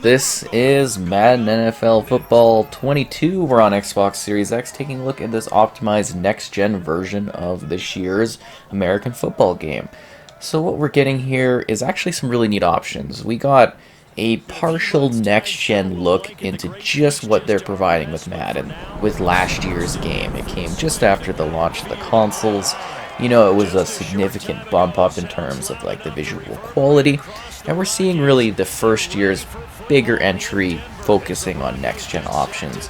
This is Madden NFL Football 22. We're on Xbox Series X taking a look at this optimized next-gen version of this year's American football game. So what we're getting here is actually some really neat options. We got a partial next-gen look into just what they're providing with Madden with last year's game. It came just after the launch of the consoles. You know, it was a significant bump up in terms of like the visual quality, and we're seeing really the first year's bigger entry focusing on next gen options.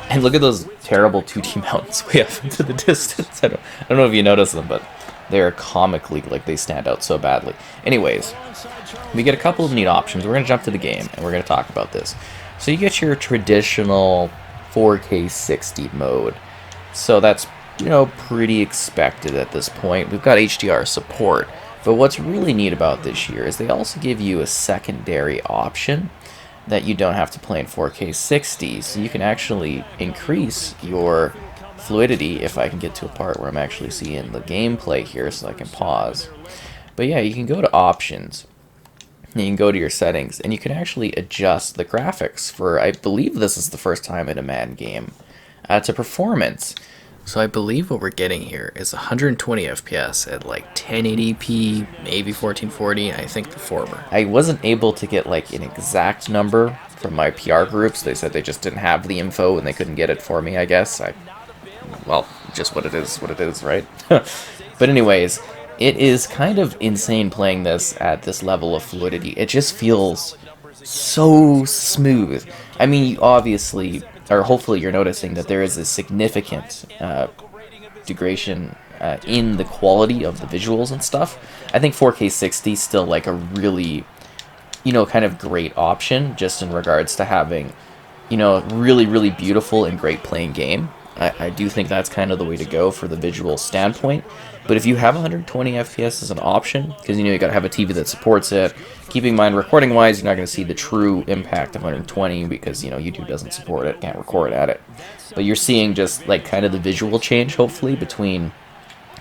And look at those terrible 2D mountains way up into the distance. I don't know if you notice them, but they're comically like they stand out so badly. Anyways, we get a couple of neat options. We're going to jump to the game and we're going to talk about this. So you get your traditional 4K 60 mode. So that's pretty expected at this point. We've got HDR support, but what's really neat about this year is they also give you a secondary option that you don't have to play in 4K 60, so you can actually increase your fluidity. If I can get to a part where I'm actually seeing the gameplay here, so I can pause. But yeah, you can go to options, and you can go to your settings, and you can actually adjust the graphics for, I believe this is the first time in a Madden game, to performance. So I believe what we're getting here is 120 FPS at like 1080p, maybe 1440, I think the former. I wasn't able to get like an exact number from my PR groups. They said they just didn't have the info and they couldn't get it for me, I guess. Well, just what it is, right? But anyways, it is kind of insane playing this at this level of fluidity. It just feels so smooth. I mean, obviously, or hopefully you're noticing that there is a significant degradation in the quality of the visuals and stuff. I think 4K 60 is still like a really, kind of great option just in regards to having, really, really beautiful and great playing game. I do think that's kind of the way to go for the visual standpoint. But if you have 120 FPS as an option, because you gotta have a TV that supports it, keeping in mind recording wise, you're not gonna see the true impact of 120 because YouTube doesn't support it, can't record at it. But you're seeing just like kind of the visual change hopefully between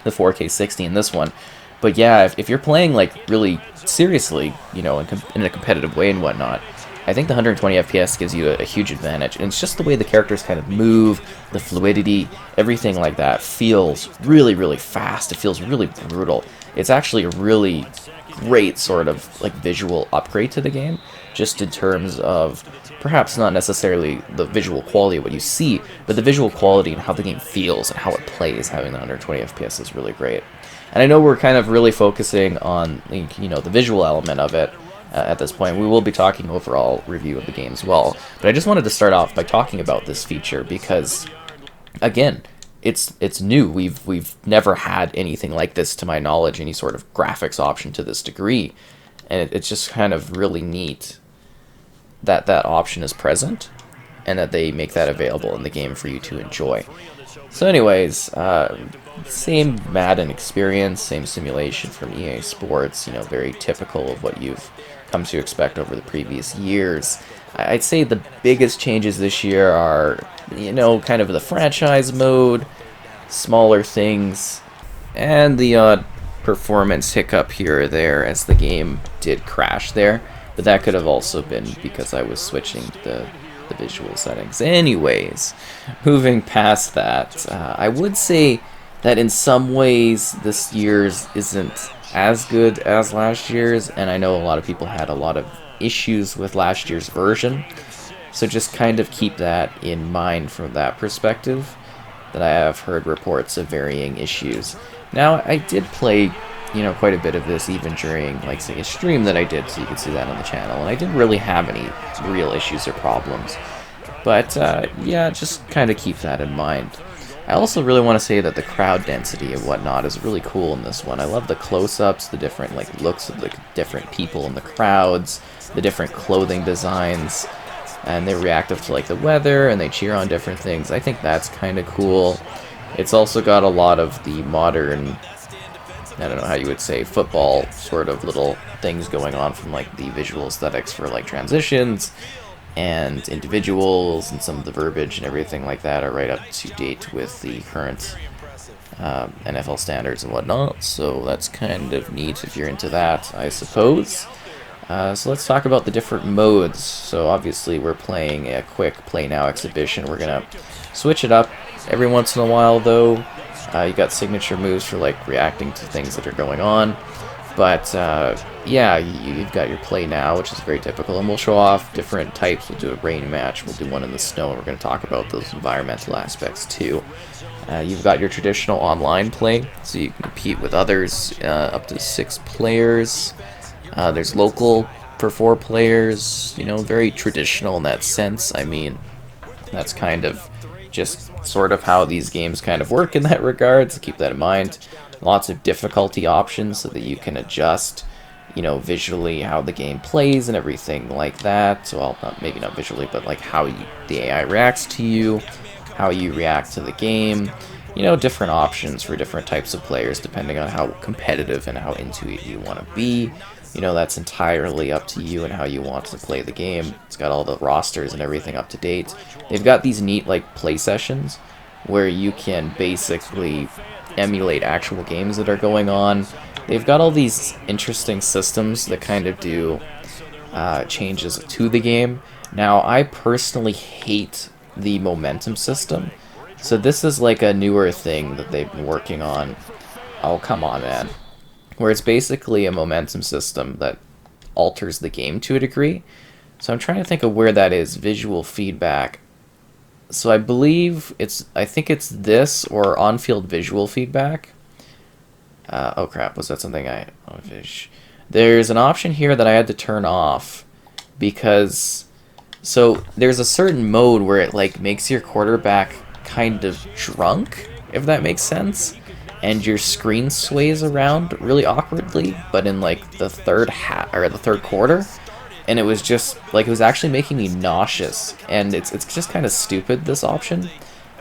the 4K 60 and this one. But yeah, if you're playing like really seriously, in a competitive way and whatnot, I think the 120 FPS gives you a huge advantage. And it's just the way the characters kind of move, the fluidity, everything like that feels really, really fast. It feels really brutal. It's actually a really great sort of like visual upgrade to the game, just in terms of perhaps not necessarily the visual quality of what you see, but the visual quality and how the game feels and how it plays. Having the 120 FPS is really great. And I know we're kind of really focusing on the visual element of it. At this point, we will be talking overall review of the game as well. But I just wanted to start off by talking about this feature because, again, it's new. We've never had anything like this, to my knowledge, any sort of graphics option to this degree, and it's just kind of really neat that that option is present and that they make that available in the game for you to enjoy. So anyways, same Madden experience, same simulation from EA Sports, very typical of what you've come to expect over the previous years. I'd say the biggest changes this year are, kind of the franchise mode, smaller things, and the odd performance hiccup here or there as the game did crash there. But that could have also been because I was switching the visual settings. Anyways, moving past that, I would say that in some ways this year's isn't as good as last year's, and I know a lot of people had a lot of issues with last year's version, so just kind of keep that in mind from that perspective, that I have heard reports of varying issues. Now, I did play quite a bit of this even during, like, say, a stream that I did, so you can see that on the channel, and I didn't really have any real issues or problems. But, yeah, just kind of keep that in mind. I also really want to say that the crowd density and whatnot is really cool in this one. I love the close-ups, the different, like, looks of the different people in the crowds, the different clothing designs, and they're reactive to, like, the weather, and they cheer on different things. I think that's kind of cool. It's also got a lot of the modern, I don't know how you would say, football sort of little things going on from like the visual aesthetics for like transitions and individuals, and some of the verbiage and everything like that are right up to date with the current NFL standards and whatnot, so that's kind of neat if you're into that, I suppose. So let's talk about the different modes. So obviously we're playing a quick play now exhibition. We're gonna switch it up every once in a while though. You got signature moves for like reacting to things that are going on. But yeah, you've got your play now, which is very typical, and we'll show off different types. We'll do a rain match, we'll do one in the snow, and we're going to talk about those environmental aspects too. You've got your traditional online play, so you can compete with others, up to 6 players. There's local for 4 players, you know, very traditional in that sense. I mean, that's kind of just sort of how these games kind of work in that regard, so keep that in mind. Lots of difficulty options so that you can adjust, you know, visually how the game plays and everything like that. Well, maybe not visually, but like how the AI reacts to you, how you react to the game. You know, different options for different types of players depending on how competitive and how into it you want to be. You know, that's entirely up to you and how you want to play the game. It's got all the rosters and everything up to date. They've got these neat, like, play sessions where you can basically emulate actual games that are going on. They've got all these interesting systems that kind of do changes to the game. Now, I personally hate the momentum system. So this is like a newer thing that they've been working on. Oh, come on, man. Where it's basically a momentum system that alters the game to a degree. So I'm trying to think of where that is. Visual feedback. So I believe I think it's this or on-field visual feedback. Oh crap, was that something There's an option here that I had to turn off because, so there's a certain mode where it like makes your quarterback kind of drunk, if that makes sense, and your screen sways around really awkwardly, but in like the third quarter. And it was just, like, it was actually making me nauseous. And it's just kind of stupid, this option.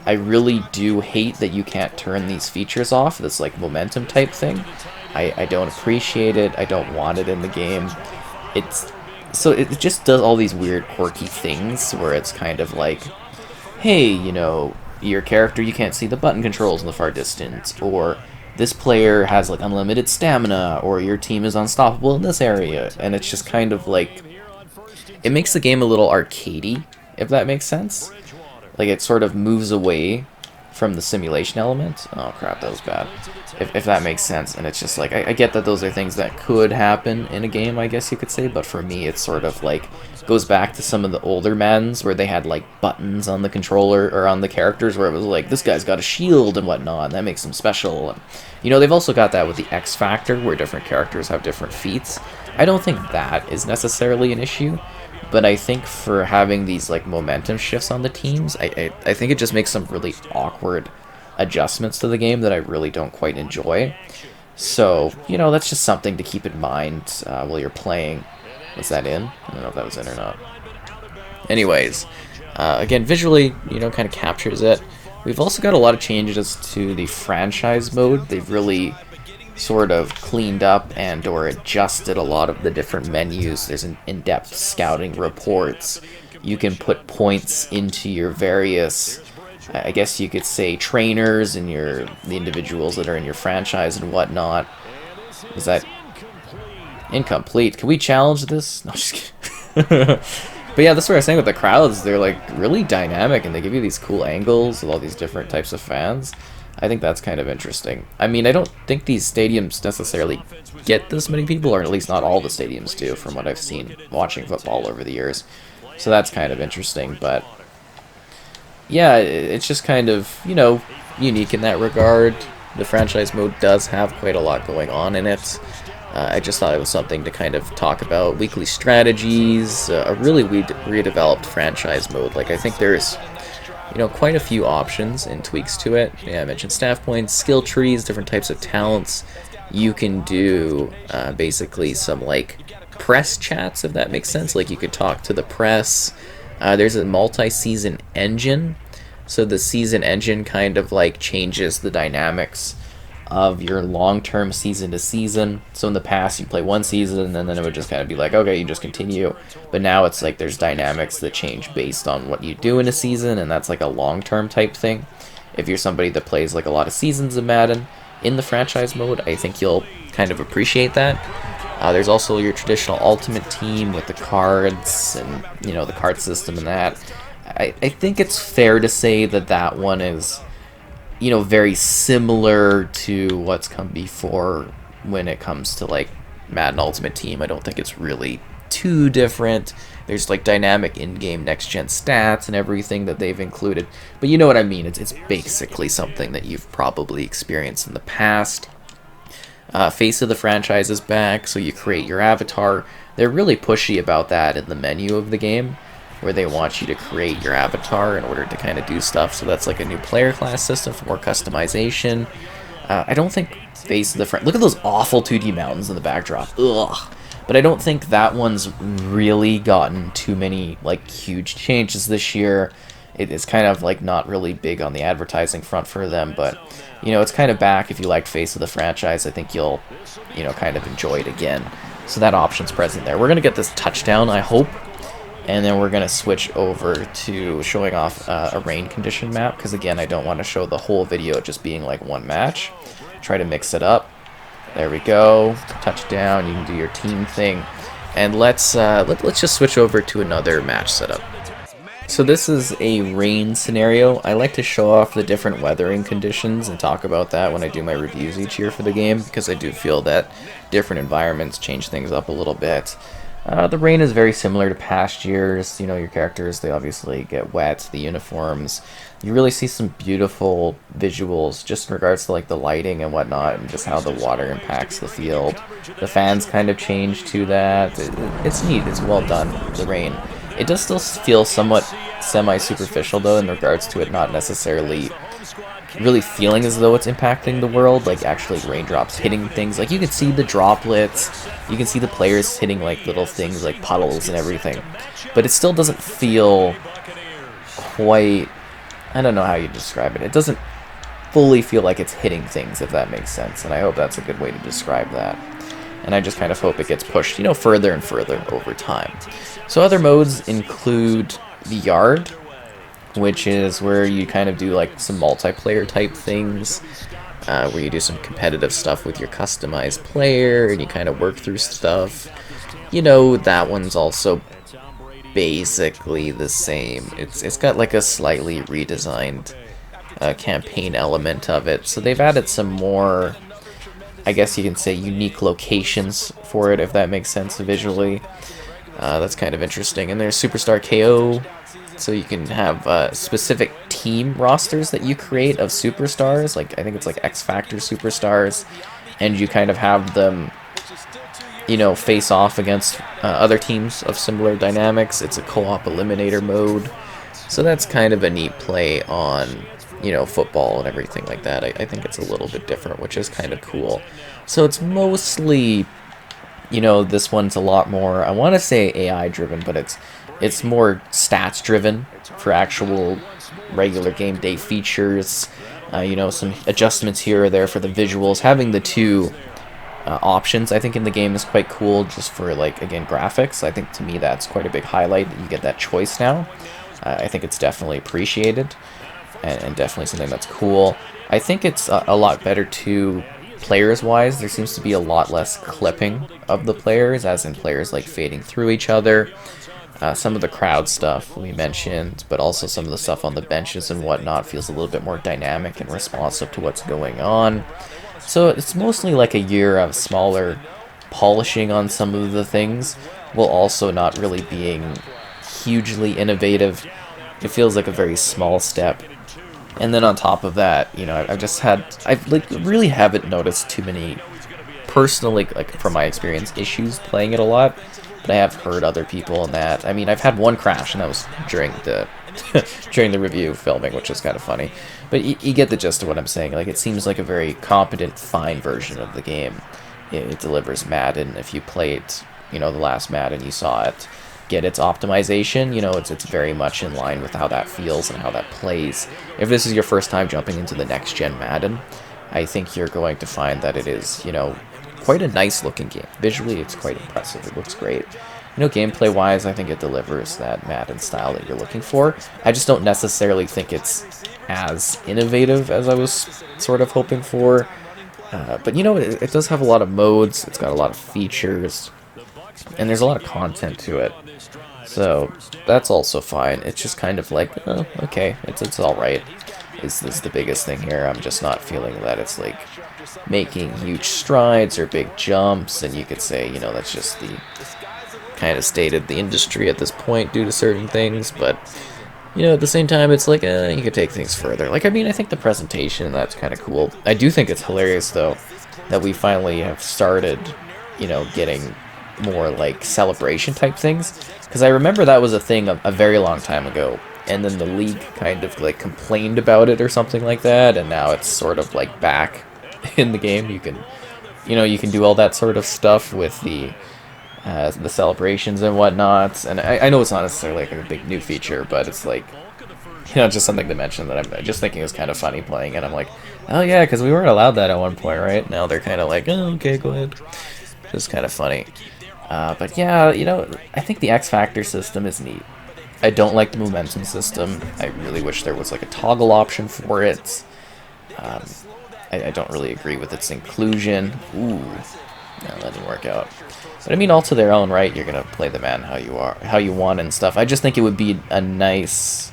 I really do hate that you can't turn these features off, this, like, momentum type thing. I don't appreciate it. I don't want it in the game. So it just does all these weird, quirky things where it's kind of like, hey, you know, your character, you can't see the button controls in the far distance, or this player has, like, unlimited stamina, or your team is unstoppable in this area. And it's just kind of like, it makes the game a little arcadey, if that makes sense. Like, it sort of moves away from the simulation element. Oh crap, that was bad. If that makes sense. And it's just like, I get that those are things that could happen in a game, I guess you could say, but for me it's sort of like, goes back to some of the older Maddens where they had like buttons on the controller, or on the characters, where it was like, this guy's got a shield and whatnot, and that makes him special. And, you know, they've also got that with the X Factor, where different characters have different feats. I don't think that is necessarily an issue, but I think for having these like momentum shifts on the teams, I think it just makes some really awkward adjustments to the game that I really don't quite enjoy. So, you know, that's just something to keep in mind while you're playing. Was that in? I don't know if that was in or not. Anyways, again, visually, you know, kind of captures it. We've also got a lot of changes to the franchise mode. They've really sort of cleaned up and or adjusted a lot of the different menus. There's an in-depth scouting reports. You can put points into your various, I guess you could say, trainers and the individuals that are in your franchise and whatnot. Is that incomplete? Can we challenge this? No, just kidding. But yeah, that's what I was saying with the crowds. They're like really dynamic and they give you these cool angles with all these different types of fans. I think that's kind of interesting. I mean, I don't think these stadiums necessarily get this many people, or at least not all the stadiums do, from what I've seen watching football over the years. So that's kind of interesting, but yeah, it's just kind of, you know, unique in that regard. The franchise mode does have quite a lot going on in it. I just thought it was something to kind of talk about. Weekly strategies, a really redeveloped franchise mode. Like, I think there's, you know, quite a few options and tweaks to it. Yeah, I mentioned staff points, skill trees, different types of talents. You can do basically some like press chats, if that makes sense. Like, you could talk to the press. There's a multi-season engine. So the season engine kind of like changes the dynamics of your long-term season to season. So in the past you play one season and then it would just kind of be like, okay, you just continue. But now it's like there's dynamics that change based on what you do in a season, and that's like a long-term type thing. If you're somebody that plays like a lot of seasons of Madden, in the franchise mode, I think you'll kind of appreciate that. There's also your traditional Ultimate Team with the cards and, you know, the card system and that. I think it's fair to say that that one is, you know, very similar to what's come before when it comes to, like, Madden Ultimate Team. I don't think it's really too different. There's, like, dynamic in-game next-gen stats and everything that they've included. But you know what I mean. It's basically something that you've probably experienced in the past. Face of the franchise is back, so you create your avatar. They're really pushy about that in the menu of the game, where they want you to create your avatar in order to kind of do stuff. So that's like a new player class system for more customization. I don't think Face of the Look at those awful 2D mountains in the backdrop. Ugh. But I don't think that one's really gotten too many, like, huge changes this year. It's kind of, like, not really big on the advertising front for them, but, you know, it's kind of back. If you like Face of the franchise, I think you'll, you know, kind of enjoy it again. So that option's present there. We're going to get this touchdown, I hope, and then we're going to switch over to showing off a rain condition map, because, again, I don't want to show the whole video just being, like, one match. Try to mix it up. There we go. Touchdown. You can do your team thing. And let's just switch over to another match setup. So this is a rain scenario. I like to show off the different weathering conditions and talk about that when I do my reviews each year for the game, because I do feel that different environments change things up a little bit. The rain is very similar to past years. You know, your characters, they obviously get wet, the uniforms. You really see some beautiful visuals just in regards to, like, the lighting and whatnot, and just how the water impacts the field. The fans kind of change to that. It's neat. It's well done, the rain. It does still feel somewhat semi-superficial, though, in regards to it not necessarily really feeling as though it's impacting the world, like actually raindrops hitting things. Like, you can see the droplets, you can see the players hitting, like, little things like puddles and everything, but it still doesn't feel quite, I don't know how you describe it. It doesn't fully feel like it's hitting things, if that makes sense, and I hope that's a good way to describe that. And I just kind of hope it gets pushed, you know, further and further over time. So other modes include the yard, which is where you kind of do, like, some multiplayer type things, where you do some competitive stuff with your customized player, and you kind of work through stuff. You know, that one's also basically the same. It's got, like, a slightly redesigned campaign element of it, so they've added some more, I guess you can say, unique locations for it, if that makes sense visually. That's kind of interesting. And there's Superstar KO, so you can have specific team rosters that you create of superstars, like, I think it's like X Factor superstars, and you kind of have them, you know, face off against other teams of similar dynamics. It's a co-op eliminator mode, so that's kind of a neat play on, you know, football and everything like that. I think it's a little bit different, which is kind of cool. So it's mostly, you know, this one's a lot more, I want to say AI driven, but it's more stats driven for actual regular game day features. You know, some adjustments here or there for the visuals. Having the two options, I think, in the game is quite cool, just for, like, again, graphics. I think, to me, that's quite a big highlight that you get that choice now. I think it's definitely appreciated, and definitely something that's cool. I think it's a lot better too, players-wise. There seems to be a lot less clipping of the players, as in players, like, fading through each other. Some of the crowd stuff we mentioned, but also some of the stuff on the benches and whatnot feels a little bit more dynamic and responsive to what's going on. So it's mostly like a year of smaller polishing on some of the things, while also not really being hugely innovative. It feels like a very small step. And then on top of that, you know, I've like really haven't noticed too many personally, like from my experience, issues playing it a lot. But I have heard other people in that. I mean, I've had one crash, and that was during the during the review filming, which is kind of funny. But you get the gist of what I'm saying. Like, it seems like a very competent, fine version of the game. It delivers Madden. If you played, you know, the last Madden, you saw it get its optimization. You know, it's very much in line with how that feels and how that plays. If this is your first time jumping into the next-gen Madden, I think you're going to find that it is, you know, quite a nice looking game. Visually, it's quite impressive. It looks great. You know, gameplay wise, I think it delivers that Madden style that you're looking for. I just don't necessarily think it's as innovative as I was sort of hoping for. But you know, it does have a lot of modes, it's got a lot of features, and there's a lot of content to it. So that's also fine. It's just kind of like, oh, okay, it's all right. Is this the biggest thing here? I'm just not feeling that it's like making huge strides or big jumps, and you could say, you know, that's just the kind of state of the industry at this point due to certain things, but you know, at the same time, it's like, you could take things further. Like, I mean, I think the presentation, that's kind of cool. I do think it's hilarious, though, that we finally have started, you know, getting more, like, celebration-type things. Because I remember that was a thing a very long time ago, and then the league kind of, like, complained about it or something like that, and now it's sort of, like, back in the game. You can, you know, you can do all that sort of stuff with the celebrations and whatnot, and I know it's not necessarily like a big new feature, but it's like, you know, just something to mention that I'm just thinking is kind of funny playing, and I'm like, oh yeah, because we weren't allowed that at one point, right? Now they're kind of like, oh, okay, go ahead. Just kind of funny. But yeah, you know, I think the X Factor system is neat. I don't like the momentum system. I really wish there was like a toggle option for it. I don't really agree with its inclusion. Ooh, no, that didn't work out. But I mean, all to their own, right? You're gonna play the man how you want and stuff. I just think it would be a nice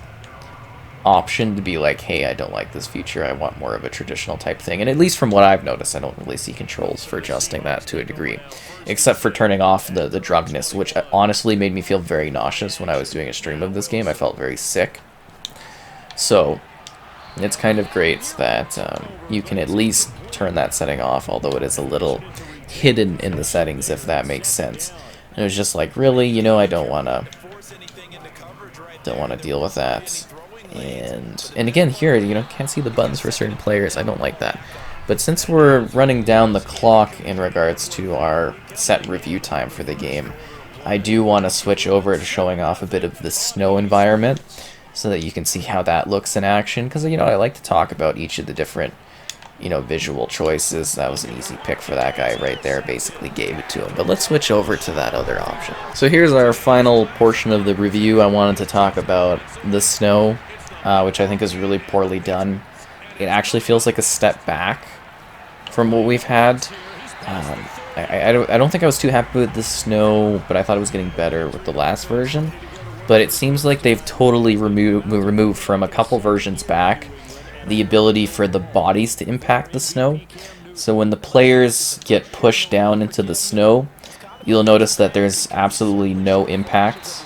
option to be like, hey, I don't like this feature. I want more of a traditional type thing. And at least from what I've noticed, I don't really see controls for adjusting that to a degree, except for turning off the drunkenness, which honestly made me feel very nauseous when I was doing a stream of this game. I felt very sick. So it's kind of great that you can at least turn that setting off, although it is a little hidden in the settings, if that makes sense. And it was just like, really, you know, I don't want to deal with that. And again, here, you know, can't see the buttons for certain players. I don't like that. But since we're running down the clock in regards to our set review time for the game, I do want to switch over to showing off a bit of the snow environment so that you can see how that looks in action, because, you know, I like to talk about each of the different, you know, visual choices. That was an easy pick for that guy right there, basically gave it to him. But let's switch over to that other option. So here's our final portion of the review. I wanted to talk about the snow, which I think is really poorly done. It actually feels like a step back from what we've had. I don't think I was too happy with the snow, but I thought it was getting better with the last version. But it seems like they've totally removed from a couple versions back the ability for the bodies to impact the snow. So when the players get pushed down into the snow, you'll notice that there's absolutely no impact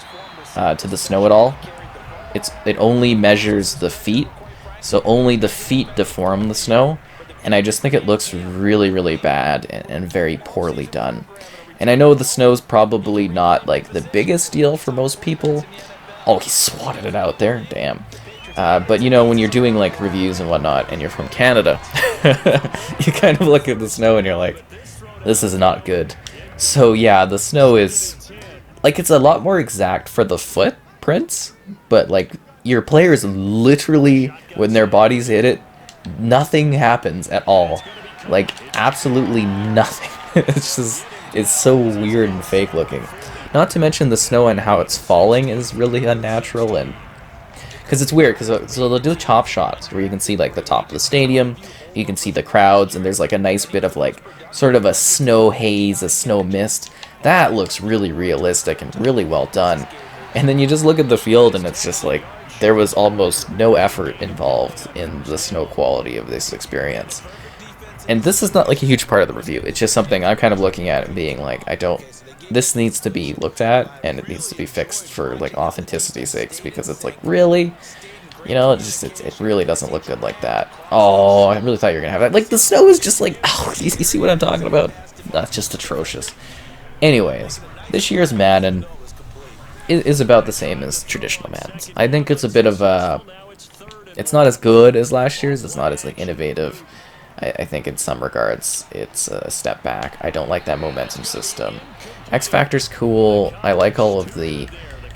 to the snow at all. It only measures the feet, so only the feet deform the snow, and I just think it looks really, really bad and very poorly done. And I know the snow's probably not like the biggest deal for most people. Oh, he swatted it out there, damn. But you know, when you're doing like reviews and whatnot, and you're from Canada, you kind of look at the snow and you're like, this is not good. So yeah, the snow is like, it's a lot more exact for the footprints, but like your players literally, when their bodies hit it, nothing happens at all. Like absolutely nothing. It's so weird and fake looking. Not to mention the snow and how it's falling is really unnatural, and because it's weird, because so they'll do chop shots where you can see like the top of the stadium, you can see the crowds, and there's like a nice bit of like sort of a snow haze, a snow mist. That looks really realistic and really well done. And then you just look at the field and it's just like there was almost no effort involved in the snow quality of this experience. And this is not like a huge part of the review. It's just something I'm kind of looking at and being like, this needs to be looked at, and it needs to be fixed for like authenticity's sakes, because it's like, really, you know, it really doesn't look good like that. Oh, I really thought you were gonna have that. Like the snow is just like, oh, you see what I'm talking about? That's just atrocious. Anyways, this year's Madden is about the same as traditional Maddens. I think it's a bit of a, it's not as good as last year's. It's not as like innovative. I think in some regards it's a step back. I don't like that momentum system. X Factor's cool. I like all of the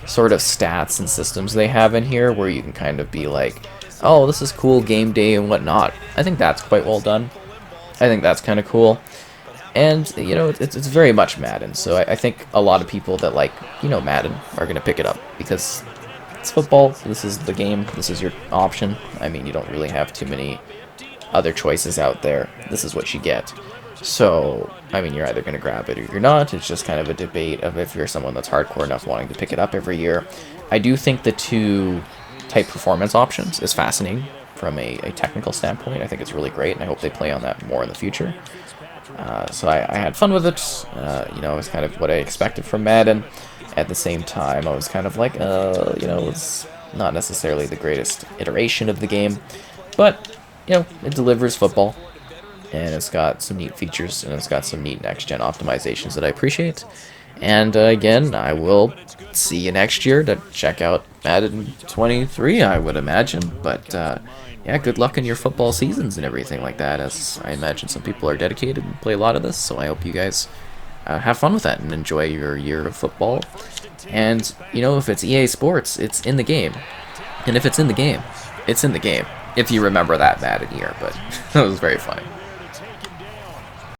sort of stats and systems they have in here where you can kind of be like, oh, this is cool game day and whatnot. I think that's quite well done. I think that's kind of cool. And, you know, it's very much Madden, so I think a lot of people that like, you know, Madden are going to pick it up because it's football. This is the game. This is your option. I mean, you don't really have too many other choices out there. This is what you get. So, I mean, you're either going to grab it or you're not. It's just kind of a debate of if you're someone that's hardcore enough wanting to pick it up every year. I do think the two type performance options is fascinating from a technical standpoint. I think it's really great, and I hope they play on that more in the future. So I had fun with it. You know, it was kind of what I expected from Madden. At the same time, I was kind of like, you know, it's not necessarily the greatest iteration of the game, but, you know, it delivers football, and it's got some neat features, and it's got some neat next-gen optimizations that I appreciate. And again, I will see you next year to check out Madden 23, I would imagine. But yeah, good luck in your football seasons and everything like that, as I imagine some people are dedicated and play a lot of this. So I hope you guys have fun with that and enjoy your year of football. And, you know, if it's EA Sports, it's in the game. And if it's in the game, it's in the game. If you remember that Madden year, but that was very funny.